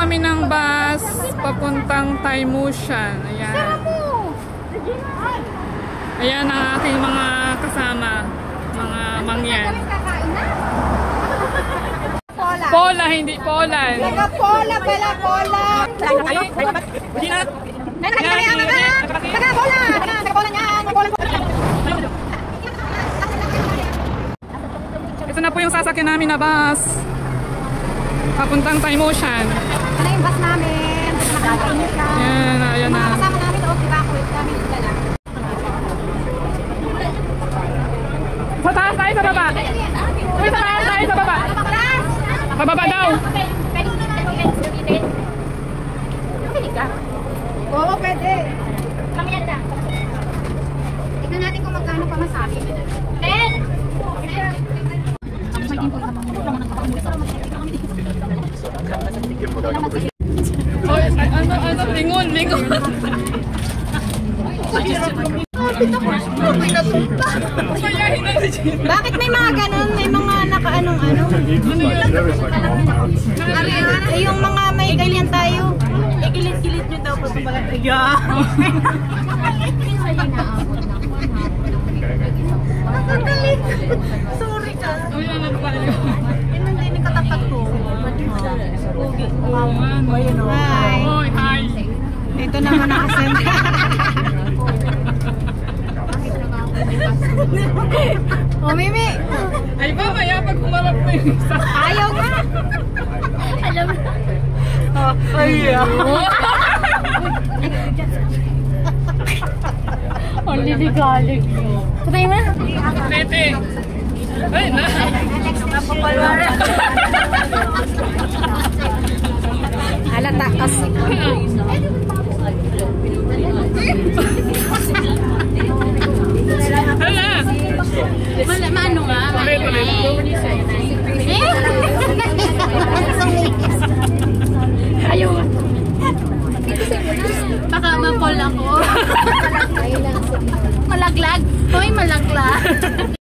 kami ng bus papuntang Taimushan. Ayan. Ayan ang aking mga kasama. Mga mangyan. Pola, hindi Poland. Naka-Pola pala, Pola. Hindi na. Naka-Pola. Naka-Pola niya. Ito na po yung sasakyan namin na bus. Papuntang Taimushan. Ano yung bus namin? Ayan, ayan na. Mga kasama namin, evacuate namin dala. Sa taas tayo, sa baba. Uy, sa taas tayo, sa baba. Sa baba daw. Oo, pwede. Tignan natin kung magkano pa masabi. 10! Ano, lingon. Bakit may mga ganun? May mga naka-anong-ano? Yung mga may ganyan tayo. Ikilit-kilit nyo daw po pala. Yeah. Nakagalit. Sorry ka. Hindi ni katapat ko. Hi. Ito naman ang kasama. Oh, Mimi. Ay ba, maya pag humarap na yung isa. Ayaw nga. Alam mo. Ayaw. Ang liligalig nyo. Patay mo na. Tete. Ay, na. Napapalwara. Halata kasi. Hala. Maano nga? Ulit. Ayaw nga. Baka mapol ako. Malaglag? Hoy, malaglag.